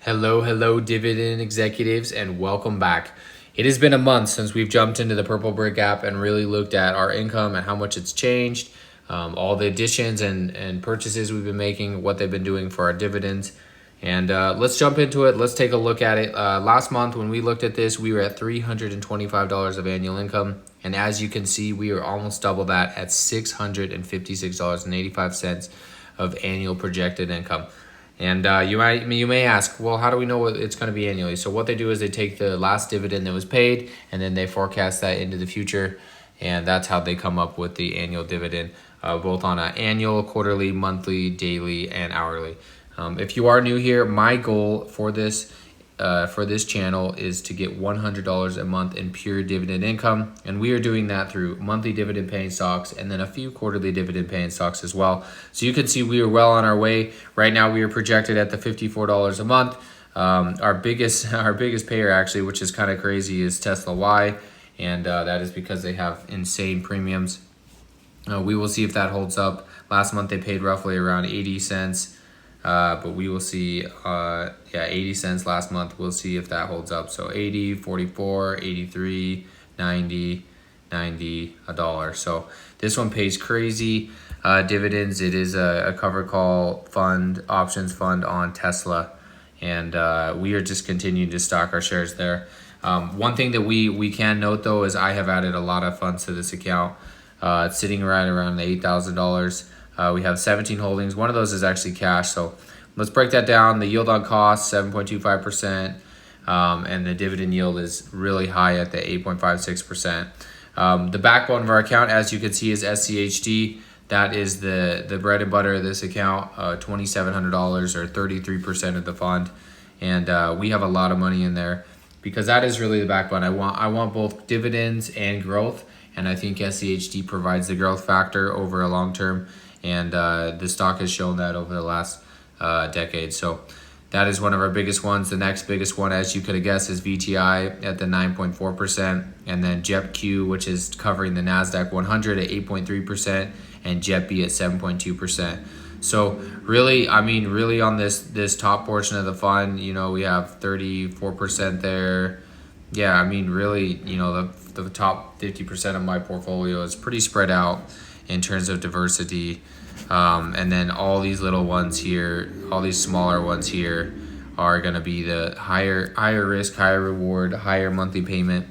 Hello, Dividend executives, and welcome back. It has been a month since we've jumped into the Purple Brick app and really looked at our income and how much it's changed, all the additions and purchases we've been making, what they've been doing for our dividends. And let's jump into it. Let's take a look at it. Last month, when we looked at this, we were at $325 of annual income. And as you can see, we are almost double that at $656.85 of annual projected income. And you may ask, well, how do we know what it's going to be annually? So what they do is they take the last dividend that was paid, and then they forecast that into the future, and that's how they come up with the annual dividend, both on an annual, quarterly, monthly, daily, and hourly. If you are new here, my goal for this channel is to get $100 a month in pure dividend income, and we are doing that through monthly dividend paying stocks and then a few quarterly dividend paying stocks as well. So you can see we are well on our way. Right now we are projected at the $54 a month. Our biggest payer actually, which is kind of crazy, is TSLY, and that is because they have insane premiums. We will see if that holds up. Last month they paid roughly around 80 cents. But we will see, 80 cents last month. We'll see if that holds up. So 80, 44, 83, 90, 90, $1. So this one pays crazy dividends. It is a covered call fund, options fund on Tesla. And we are just continuing to stock our shares there. One thing that we can note though is I have added a lot of funds to this account. It's sitting right around the $8,000. We have 17 holdings. One of those is actually cash. So let's break that down. The yield on cost, 7.25%. And the dividend yield is really high at the 8.56%. The backbone of our account, as you can see, is SCHD. That is the bread and butter of this account, $2,700 or 33% of the fund. And we have a lot of money in there because that is really the backbone. I want both dividends and growth. And I think SCHD provides the growth factor over a long term. And the stock has shown that over the last decade. So that is one of our biggest ones. The next biggest one, as you could have guessed, is VTI at the 9.4%. And then JEPQ, which is covering the NASDAQ 100 at 8.3%. And JEPI at 7.2%. So really on this top portion of the fund, we have 34% there. Yeah, really, the top 50% of my portfolio is pretty spread out in terms of diversity. And then all these little ones here, all these smaller ones here are going to be the higher risk, higher reward, higher monthly payment.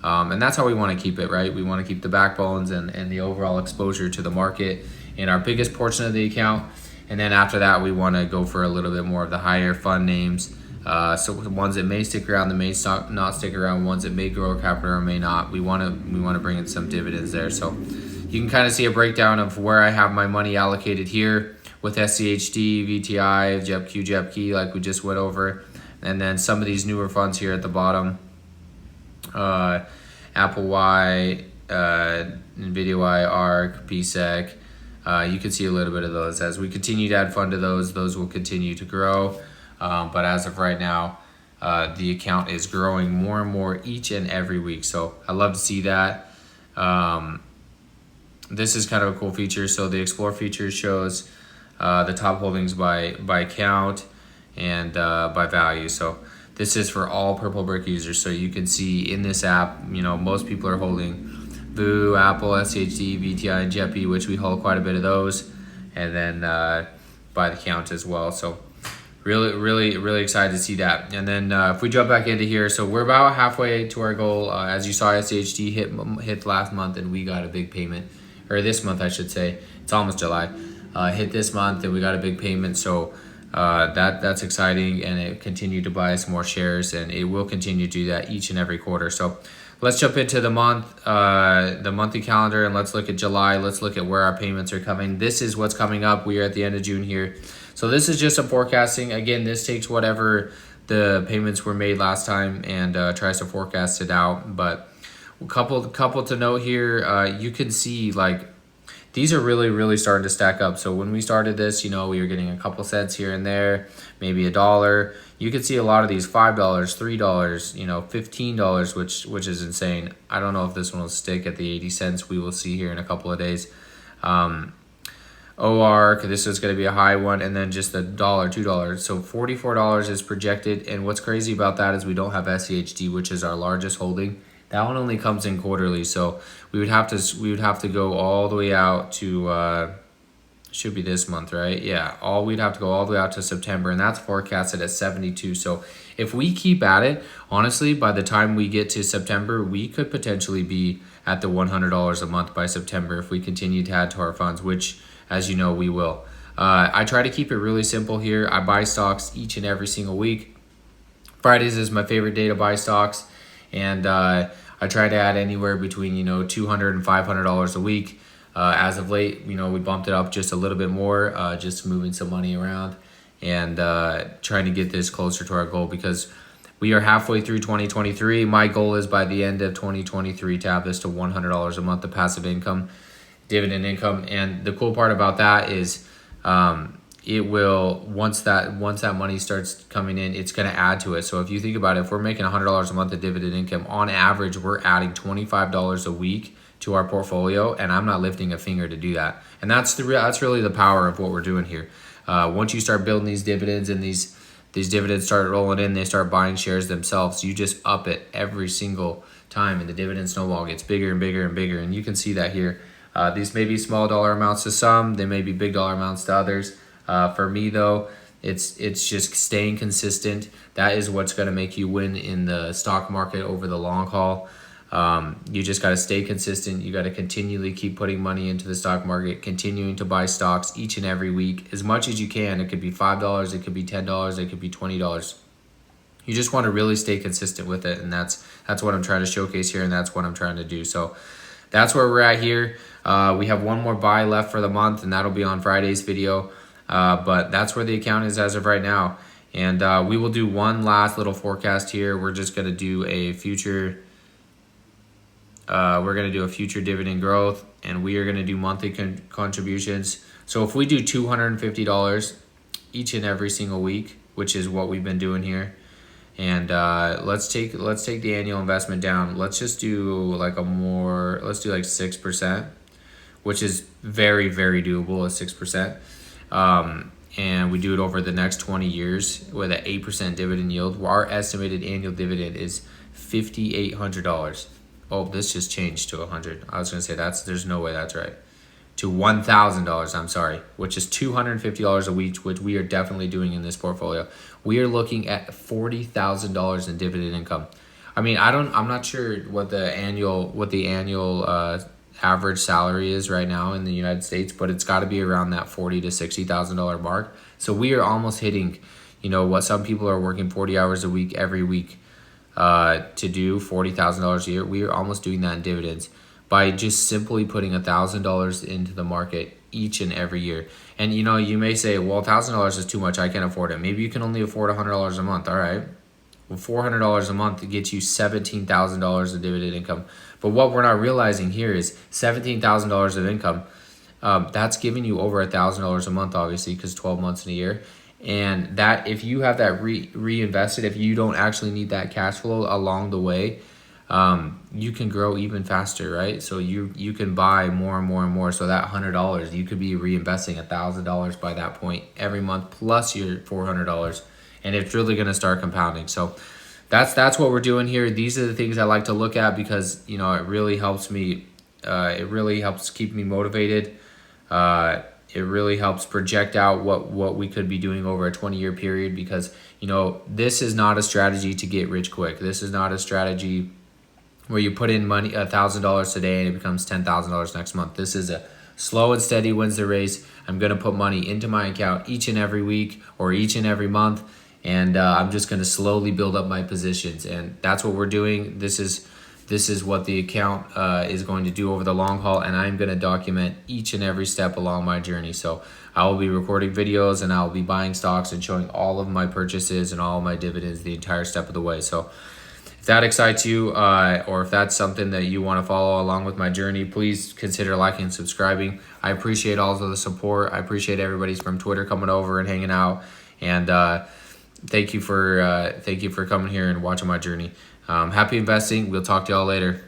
And that's how we want to keep it, right? We want to keep the backbones and the overall exposure to the market in our biggest portion of the account. And then after that, we want to go for a little bit more of the higher fund names. So ones that may stick around, that may not stick around, ones that may grow capital or may not. We want to bring in some dividends there. So you can kind of see a breakdown of where I have my money allocated here with SCHD, VTI, JEPQ, JEPKey, like we just went over. And then some of these newer funds here at the bottom, APLY, NVIDIA, ARC, PSEC. You can see a little bit of those. As we continue to add fund to those will continue to grow. But as of right now, the account is growing more and more each and every week. So I love to see that. This is kind of a cool feature. So the Explore feature shows the top holdings by count and by value. So this is for all Purple Brick users. So you can see in this app, most people are holding VU, Apple, SCHD, VTI, and JEPI, which we hold quite a bit of those. And then by the count as well. So really excited to see that. And then if we jump back into here, so we're about halfway to our goal. As you saw, SCHD hit last month, and we got a big payment, or this month I should say. It's almost July. Hit this month, and we got a big payment. So that's exciting, and it continued to buy us more shares, and it will continue to do that each and every quarter. So let's jump into the monthly calendar, and let's look at July. Let's look at where our payments are coming. This is what's coming up. We are at the end of June here. So this is just some forecasting. Again, this takes whatever the payments were made last time and tries to forecast it out. But a couple to note here, you can see like these are really starting to stack up. So when we started this, we were getting a couple cents here and there, maybe $1. You can see a lot of these $5, $3, $15, which is insane. I don't know if this one will stick at the 80 cents. We will see here in a couple of days. OR, this is going to be a high one, and then just $1, $2. So $44 is projected. And what's crazy about that is we don't have SCHD, which is our largest holding. That one only comes in quarterly, so we would have to go all the way out to should be this month, right? Yeah, we'd have to go all the way out to September, and that's forecasted at 72. So if we keep at it, honestly, by the time we get to September, we could potentially be at the $100 a month by September if we continue to add to our funds, which, as you know, we will. I try to keep it really simple here. I buy stocks each and every single week. Fridays is my favorite day to buy stocks, and I try to add anywhere between $200 and $500 a week. As of late, we bumped it up just a little bit more, just moving some money around and trying to get this closer to our goal, because we are halfway through 2023. My goal is by the end of 2023 to have this to $100 a month of passive income, dividend income. And the cool part about that is it will, once that money starts coming in, it's going to add to it. So if you think about it, if we're making $100 a month of dividend income, on average, we're adding $25 a week to our portfolio, and I'm not lifting a finger to do that. And that's really the power of what we're doing here. Once you start building these dividends, and these dividends start rolling in, they start buying shares themselves. You just up it every single time, and the dividend snowball gets bigger and bigger and bigger. And you can see that here. These may be small dollar amounts to some, they may be big dollar amounts to others. For me though, it's just staying consistent. That is what's going to make you win in the stock market over the long haul. You just got to stay consistent. You got to continually keep putting money into the stock market, continuing to buy stocks each and every week as much as you can. It could be $5, it could be $10, it could be $20. You just want to really stay consistent with it, and that's what I'm trying to showcase here, and that's what I'm trying to do. So that's where we're at here. We have one more buy left for the month, and that'll be on Friday's video. But that's where the account is as of right now. And we will do one last little forecast here. We're just going to do a future dividend growth, and we are going to do monthly contributions. So if we do $250 each and every single week, which is what we've been doing here, and let's take the annual investment down. Let's just do like 6%, which is very, very doable at 6%. And we do it over the next 20 years with an 8% dividend yield. Our estimated annual dividend is $5,800. Oh, this just changed to 100. I was going to say there's no way that's right. To $1,000, I'm sorry, which is $250 a week, which we are definitely doing in this portfolio. We are looking at $40,000 in dividend income. I mean, I'm not sure what the annual average salary is right now in the United States, but it's got to be around that $40,000 to $60,000 mark. So we are almost hitting, what some people are working 40 hours a week every week to do $40,000 a year. We are almost doing that in dividends by just simply putting $1,000 into the market each and every year. And you may say, well, $1,000 is too much, I can't afford it. Maybe you can only afford $100 a month. All right, well, $400 a month gets you $17,000 of dividend income. But what we're not realizing here is $17,000 of income. That's giving you over $1,000 a month, obviously, because 12 months in a year. And that, if you have that reinvested, if you don't actually need that cash flow along the way, you can grow even faster, right? So you can buy more and more and more. So that $100, you could be reinvesting $1,000 by that point every month, plus your $400, and it's really going to start compounding. So that's what we're doing here. These are the things I like to look at because it really helps me. It really helps keep me motivated. It really helps project out what we could be doing over a 20-year period, because this is not a strategy to get rich quick. This is not a strategy where you put in money, $1,000 today, and it becomes $10,000 next month. This is a slow and steady wins the race. I'm going to put money into my account each and every week or each and every month, and I'm just going to slowly build up my positions, and that's what we're doing. This is what the account is going to do over the long haul, and I'm going to document each and every step along my journey. So I will be recording videos, and I'll be buying stocks and showing all of my purchases and all of my dividends the entire step of the way. So if that excites you, or if that's something that you want to follow along with my journey, please consider liking and subscribing. I appreciate all of the support. I appreciate everybody's from Twitter coming over and hanging out, and thank you for coming here and watching my journey. Happy investing. We'll talk to y'all later.